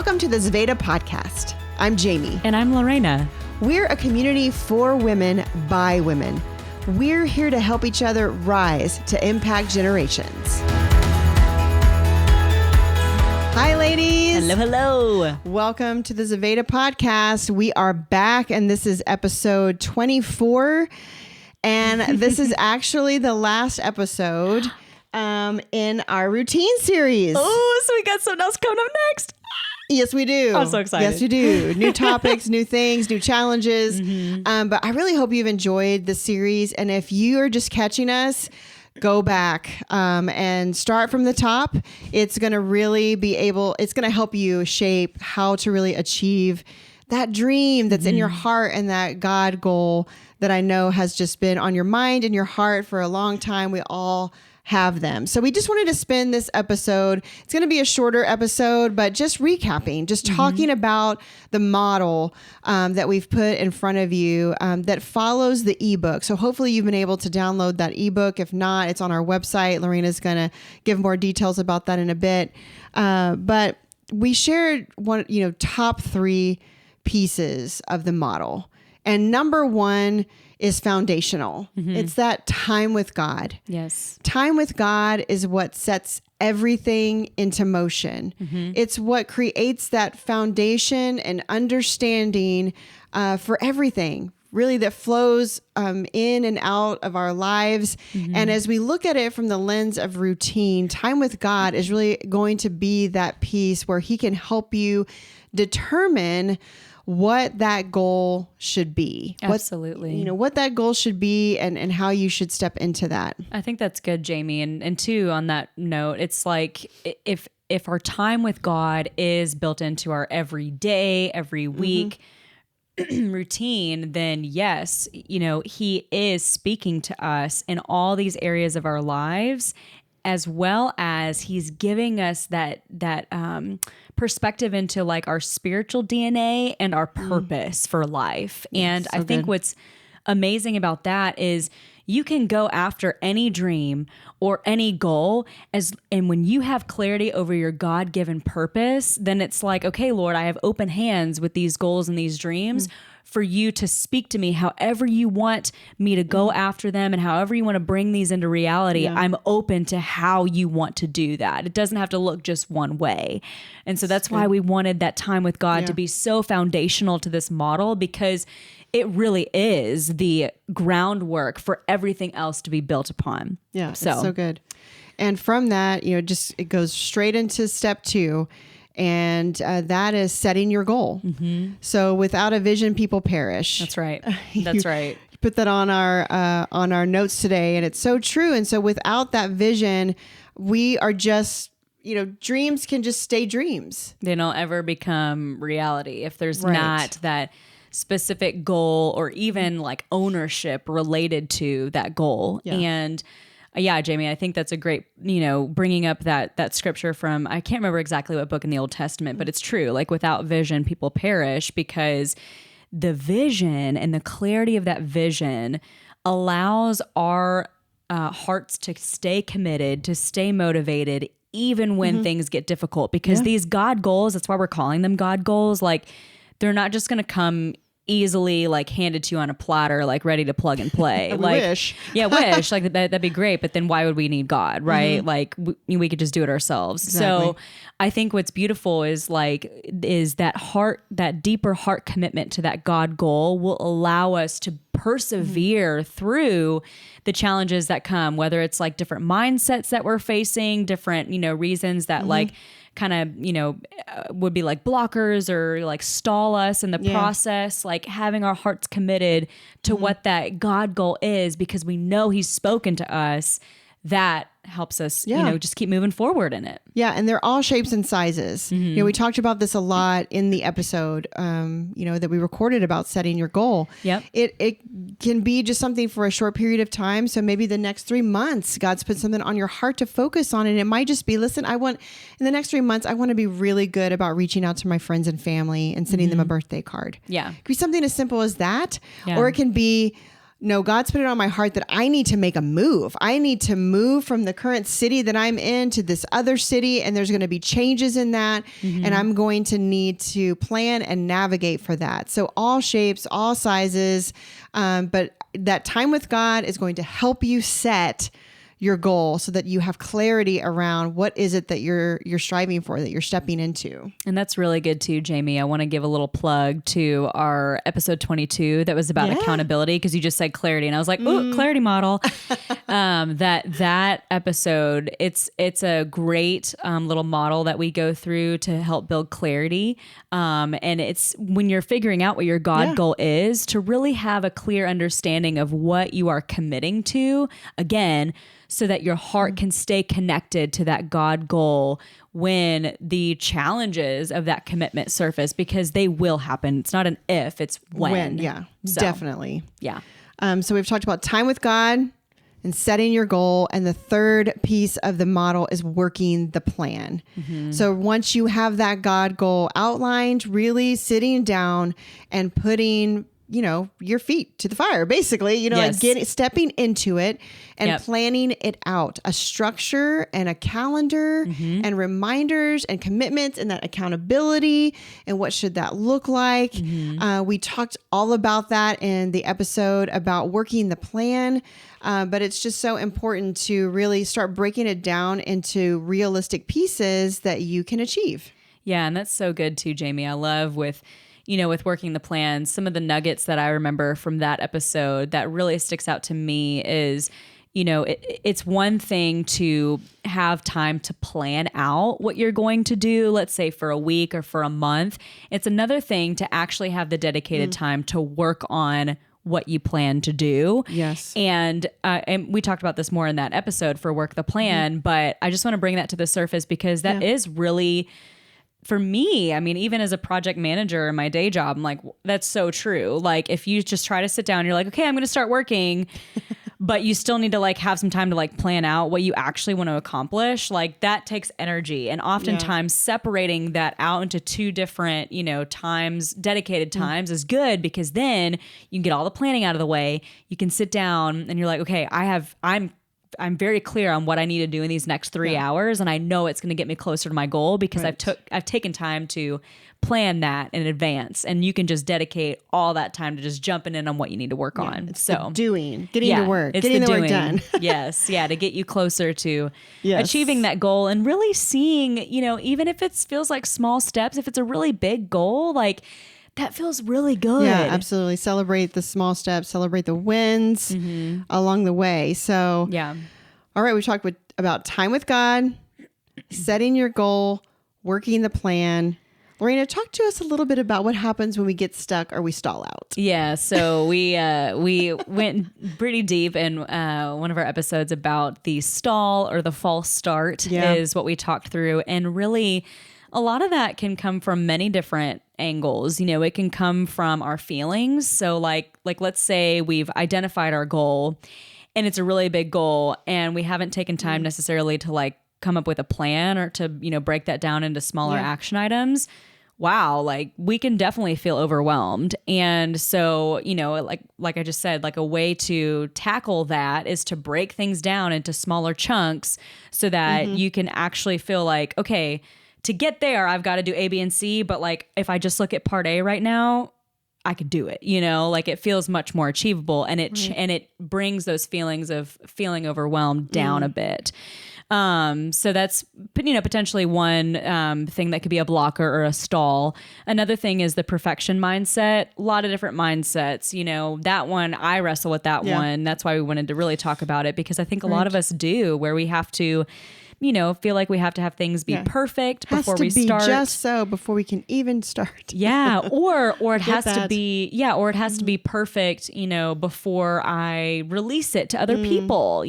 Welcome to the Zvedá podcast. I'm Jamie. And I'm Lorena. We're a community for women by women. We're here to help each other rise to impact generations. Hi, ladies. Hello, hello. Welcome to the Zvedá podcast. We are back, and this is episode 24. And this is actually the last episode in our routine series. Oh, so we got something else coming up next. Yes, we do. I'm so excited. Yes, we do. New topics, new things, new challenges. But I really hope you've enjoyed the series. And if you are just catching us, go back and start from the top. It's going to really it's going to help you shape how to really achieve that dream that's in your heart and that God goal that I know has just been on your mind and your heart for a long time. We all have them. So we just wanted to spend this episode. It's going to be a shorter episode, but just recapping, just talking about the model that we've put in front of you that follows the ebook. So hopefully you've been able to download that ebook. If not, it's on our website. Lorena's going to give more details about that in a bit. But we shared top 3 pieces of the model. And number 1 is foundational. It's that time with God. Yes. Time with God is what sets everything into motion. It's what creates that foundation and understanding for everything, really, that flows in and out of our lives. And as we look at it from the lens of routine, time with God is really going to be that piece where He can help you determine what that goal should be. Absolutely. What that goal should be and how you should step into that. I think that's good, Jamie. And too, on that note, it's like if our time with God is built into our every day, every week routine, then yes, He is speaking to us in all these areas of our lives, as well as He's giving us that perspective into like our spiritual DNA and our purpose for life. And I think what's amazing about that is you can go after any dream or any goal and when you have clarity over your God-given purpose, then it's like, okay, Lord, I have open hands with these goals and these dreams for you to speak to me however you want me to go after them and however you want to bring these into reality. I'm open to how you want to do that. It doesn't have to look just one way. And so that's why we wanted that time with God to be so foundational to this model, because it really is the groundwork for everything else to be built upon. Yeah, it's so good. And from that, it goes straight into step 2. And that is setting your goal. So without a vision, people perish. That's right. That's right. You put that on our notes today, and it's so true. And so without that vision, we are just, dreams can just stay dreams. They don't ever become reality if there's not that specific goal or even like ownership related to that goal. Yeah. And yeah, Jamie, I think that's a great, bringing up that scripture from, I can't remember exactly what book in the Old Testament, but it's true. Like without vision, people perish, because the vision and the clarity of that vision allows our hearts to stay committed, to stay motivated, even when things get difficult, because these God goals, that's why we're calling them God goals. Like they're not just going to come easily like handed to you on a platter, like ready to plug and play. Wish. Wish. Like that'd be great. But then why would we need God? Right. Like we could just do it ourselves. Exactly. So I think what's beautiful is that heart, that deeper heart commitment to that God goal will allow us to persevere through the challenges that come, whether it's like different mindsets that we're facing, different, reasons that like kind of, would be like blockers or like stall us in the process, like having our hearts committed to what that God goal is, because we know He's spoken to us. That helps us, just keep moving forward in it. Yeah. And they're all shapes and sizes. We talked about this a lot in the episode, that we recorded about setting your goal. Yep. It can be just something for a short period of time. So maybe the next 3 months, God's put something on your heart to focus on. And it might just be, listen, in the next 3 months, I want to be really good about reaching out to my friends and family and sending them a birthday card. Yeah. It could be something as simple as that, or it can be, no, God's put it on my heart that I need to make a move. I need to move from the current city that I'm in to this other city. And there's going to be changes in that. And I'm going to need to plan and navigate for that. So all shapes, all sizes. But that time with God is going to help you set your goal so that you have clarity around what is it that you're striving for, that you're stepping into. And that's really good too, Jamie. I want to give a little plug to our episode 22 that was about accountability, because you just said clarity and I was like, ooh, clarity model. That episode, it's a great little model that we go through to help build clarity. And it's when you're figuring out what your God goal is, to really have a clear understanding of what you are committing to, again, so that your heart can stay connected to that God goal when the challenges of that commitment surface, because they will happen. It's not an if, it's when. Yeah, So, definitely. Yeah. So we've talked about time with God and setting your goal. And the third piece of the model is working the plan. So once you have that God goal outlined, really sitting down and putting, your feet to the fire, basically, Yes. like stepping into it and Yep. planning it out, a structure and a calendar and reminders and commitments and that accountability and what should that look like. We talked all about that in the episode about working the plan. But it's just so important to really start breaking it down into realistic pieces that you can achieve. Yeah. And that's so good too, Jamie. I love with working the plan, some of the nuggets that I remember from that episode that really sticks out to me is, it's one thing to have time to plan out what you're going to do, let's say for a week or for a month. It's another thing to actually have the dedicated time to work on what you plan to do. Yes. And we talked about this more in that episode for Work the Plan, but I just want to bring that to the surface because that is really, for me, I mean, even as a project manager in my day job, I'm like, that's so true. Like if you just try to sit down, you're like, okay, I'm going to start working, but you still need to like have some time to like plan out what you actually want to accomplish. Like that takes energy. And oftentimes separating that out into two different, times, dedicated times is good, because then you can get all the planning out of the way. You can sit down and you're like, okay, I'm very clear on what I need to do in these next 3 hours. And I know it's going to get me closer to my goal because I've taken time to plan that in advance, and you can just dedicate all that time to just jumping in on what you need to work on. It's So getting to work, it's getting the work doing. done. Yes. Yeah. To get you closer to achieving that goal, and really seeing, even if it feels like small steps, if it's a really big goal, like that feels really good. Yeah, absolutely. Celebrate the small steps, celebrate the wins along the way. So, all right, we talked about time with God, setting your goal, working the plan. Lorena, talk to us a little bit about what happens when we get stuck or we stall out. Yeah, so we went pretty deep in one of our episodes about the stall or the false start is what we talked through, and really a lot of that can come from many different angles. It can come from our feelings. So like let's say we've identified our goal and it's a really big goal, and we haven't taken time necessarily to like come up with a plan or to, break that down into smaller action items. Wow. Like we can definitely feel overwhelmed. And so, like I just said, like a way to tackle that is to break things down into smaller chunks so that you can actually feel like, okay, to get there, I've got to do A, B, and C. But like, if I just look at part A right now, I could do it, like it feels much more achievable, and it brings those feelings of feeling overwhelmed down a bit. So that's, potentially one thing that could be a blocker or a stall. Another thing is the perfection mindset. A lot of different mindsets, that one, I wrestle with that one. That's why we wanted to really talk about it, because I think a lot of us do, where we have to, feel like we have to have things be perfect before we start. Just so before we can even start. Yeah. Or it has to be, or it has to be perfect, before I release it to other people,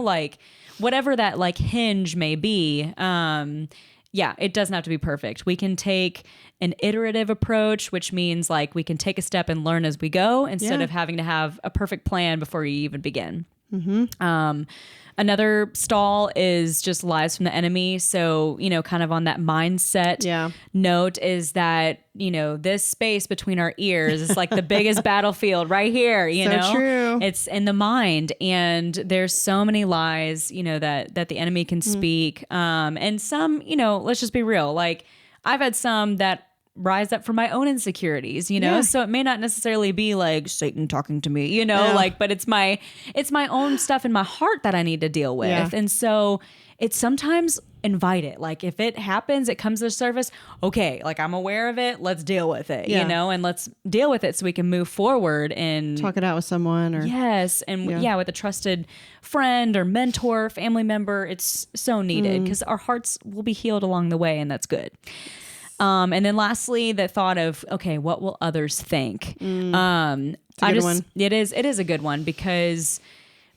like whatever that like hinge may be. It doesn't have to be perfect. We can take an iterative approach, which means like we can take a step and learn as we go instead of having to have a perfect plan before you even begin. Another stall is just lies from the enemy. So, kind of on that mindset note is that, this space between our ears is like the biggest battlefield right here, True. It's in the mind. And there's so many lies, that the enemy can speak. And some, let's just be real. Like I've had some that rise up from my own insecurities, so it may not necessarily be like Satan talking to me, but it's my own stuff in my heart that I need to deal with. Yeah. And so it's sometimes invite it. Like if it happens, it comes to the surface. Okay. Like I'm aware of it. Let's deal with it, and let's deal with it so we can move forward and talk it out with someone or and with a trusted friend or mentor, family member. It's so needed because our hearts will be healed along the way, and that's good. And then lastly, the thought of, okay, what will others think? It's a good one. It is a good one because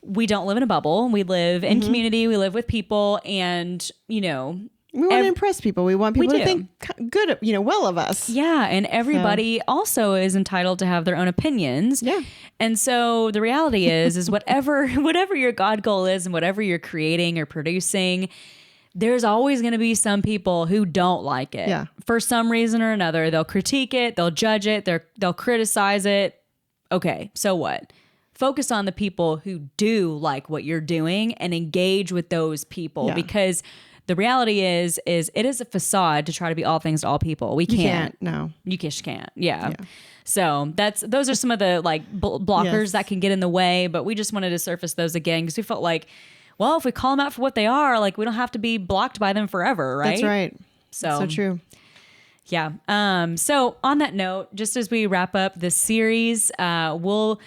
we don't live in a bubble. We live in community. We live with people, and we want to impress people. We want people to think good, well of us. Yeah. And everybody also is entitled to have their own opinions. Yeah. And so the reality is whatever your God goal is and whatever you're creating or producing, there's always going to be some people who don't like it. Yeah. For some reason or another, they'll critique it, they'll judge it, they'll criticize it. Okay, so what? Focus on the people who do like what you're doing and engage with those people because the reality is it is a facade to try to be all things to all people. We can't. No. You just can't. Yeah. So those are some of the like blockers that can get in the way, but we just wanted to surface those again because we felt like, well, if we call them out for what they are, like we don't have to be blocked by them forever, right? That's right. So true. Yeah. So on that note, just as we wrap up this series, we'll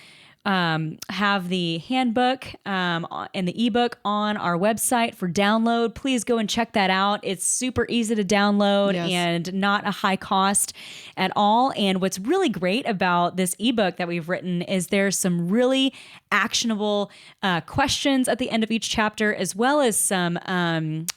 have the handbook and the ebook on our website for download. Please go and check that out. It's super easy to download and not a high cost at all. And what's really great about this ebook that we've written is there's some really actionable questions at the end of each chapter, as well as some,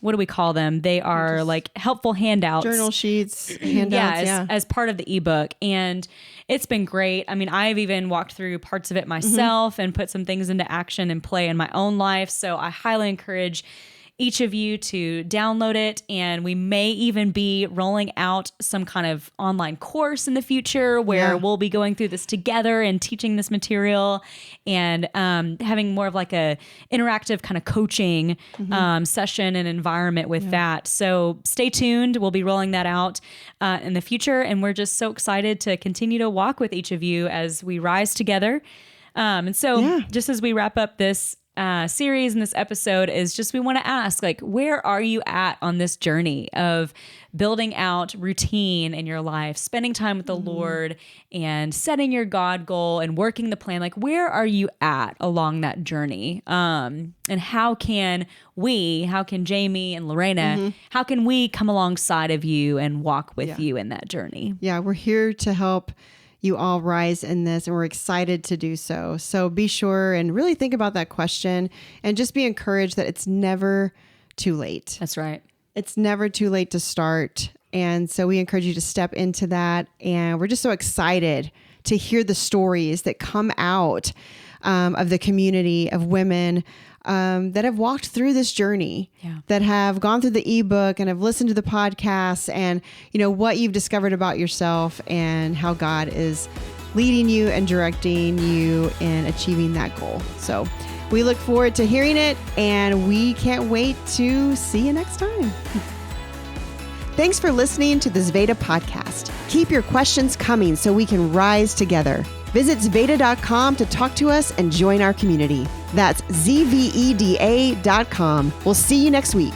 what do we call them? They are like helpful handouts. Journal sheets, handouts. As part of the ebook. And it's been great. I mean, I've even walked through parts of it myself and put some things into action and play in my own life. So I highly encourage each of you to download it. And we may even be rolling out some kind of online course in the future where we'll be going through this together and teaching this material and having more of like a interactive kind of coaching session and environment with that. So stay tuned. We'll be rolling that out in the future. And we're just so excited to continue to walk with each of you as we rise together. And so just as we wrap up this series and this episode is just, we want to ask, like, where are you at on this journey of building out routine in your life, spending time with the Lord and setting your God goal and working the plan? Like, where are you at along that journey? And how can Jamie and Lorena, how can we come alongside of you and walk with you in that journey? Yeah, we're here to help you all rise in this, and we're excited to do so. So be sure and really think about that question and just be encouraged that it's never too late. That's right. It's never too late to start. And so we encourage you to step into that. And we're just so excited to hear the stories that come out of the community of women that have walked through this journey, that have gone through the ebook and have listened to the podcast, and what you've discovered about yourself and how God is leading you and directing you in achieving that goal. So we look forward to hearing it, and we can't wait to see you next time. Thanks for listening to the Zvedá podcast. Keep your questions coming so we can rise together. Visit Zvedá.com to talk to us and join our community. That's Zveda.com. We'll see you next week.